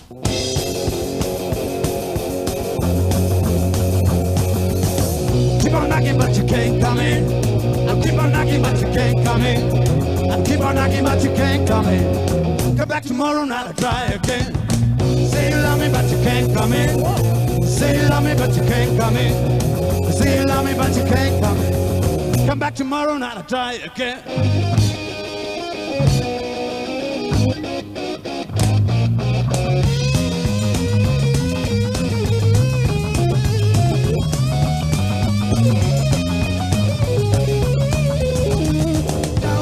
Keep on knocking, but you can't come in. I keep on knocking, but you can't come in. I keep on knocking, but you can't come in. Come back tomorrow night, I'll try again. Say you love me, but you can't come in. Say you love me, but you can't come in. Say you love me, but you can't come in. Come back tomorrow night, I'll try again.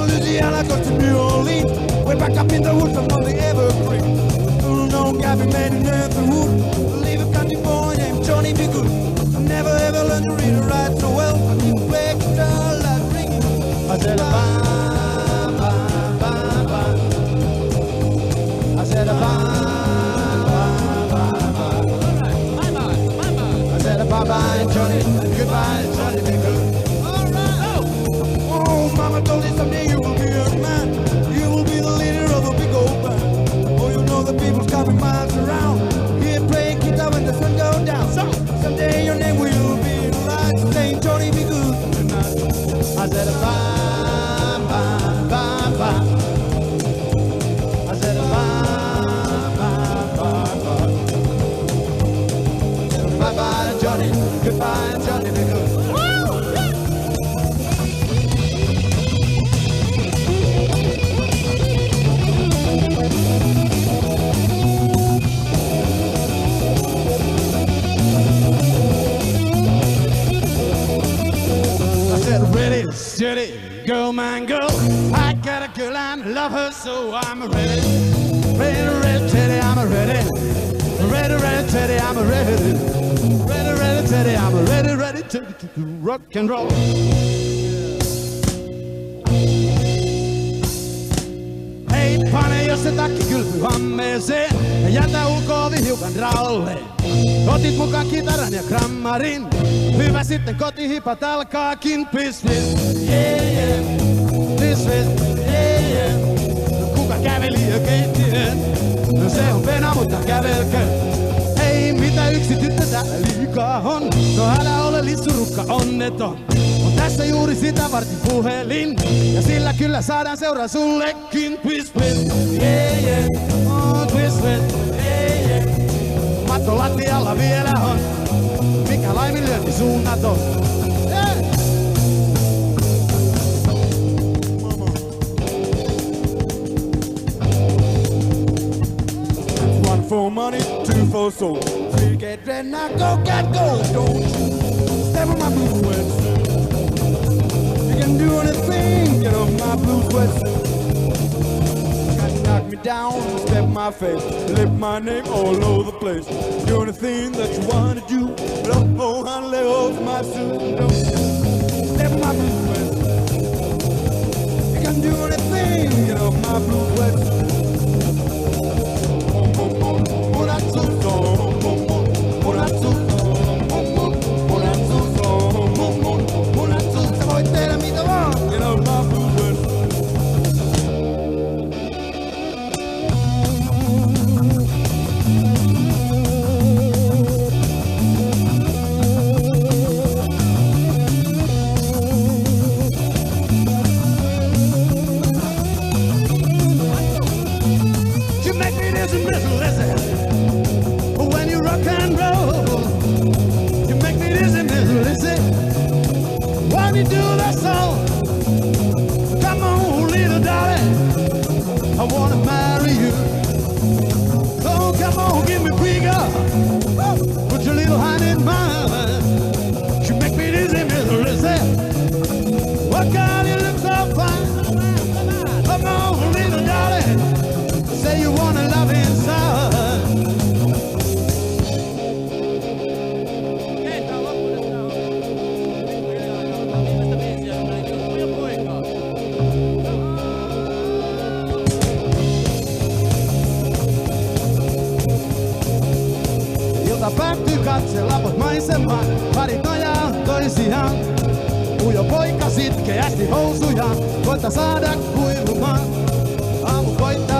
Louisiana, go to New Orleans. Way back up in the woods, I'm on the evergreen. No Gabby man in the wood. Leave a country boy named Johnny B Goode. Never ever learned to read and write so well. I keep play guitar like ringing. I said a bye, bye, bye, bye. I said a bye, bye, bye, bye. Bye, bye, bye, bye. I said a bye, bye, Johnny. Goodbye, Johnny B Goode. Oh, Mama told you someday you will be a man. You will be the leader of a big old band. Oh, you know the people's coming miles around. Here playing guitar when the sun goes down. Someday your name will be in lights saying Johnny B Goode tonight. I said a bye, bye, bye, bye. I said a bye, bye, bye, bye. Bye bye Johnny, goodbye Johnny B Goode. Ready, steady, girl, man, girl. I got a girl and I love her, so I'm ready. Ready, ready, teddy, I'm ready. Ready, ready, teddy, I'm ready. Ready, ready, teddy, I'm ready, ready to rock and roll. Hei, pane, jos se takki kylpy hammeeseen ja jätä ulko-ovi hiukan raolle. Otit mukaan kitaran ja grammarin. Hyvä sitten kotihipat alkaakin. Please, please, yeah, yeah. Please, please, yeah, yeah. Kuka käveli jo keittiön? No se on pena, mutta kävelkö? Ei mitä yksi tyttö täällä liikaa on. No älä ole lissurukka onneton. On tässä juuri sitä vartin puhelin. Ja sillä kyllä saadaan seuraa sullekin. Please, please, yeah, yeah. Oh, please, please, yeah, yeah. Matto lattialla vielä on. Mikä laiminlyönti suunnaton. Yeah. One for money, two for soul. Three get red, now go, get gold. Don't step on my blue sweatsuit. You can do anything, get off my blue sweatsuit. Knock me down, step my face, lift my name all over the place. Do anything that you wanna do, but oh, honey, let off my suit. Don't step my blue sweatsuit. You can do anything, get off my blue sweatsuit. Sä voit tehdä mitä vaan, get off my blue sweatsuit. When you rock and roll, you make me dizzy, Miss Lizzy. When you do that song, come on, little darling, I wanna marry you. Oh, come on, give me bigger, put your little hand in mine. You make me dizzy, Miss Lizzy. What God, you look so fine. Come on, little darling, say you wanna love inside. Päättyy katse lapot maisemaan, parit nojaa toisiaan. Ujo poika sitkeästi housujaan, koita saada kuivumaan. Aamu koittaa.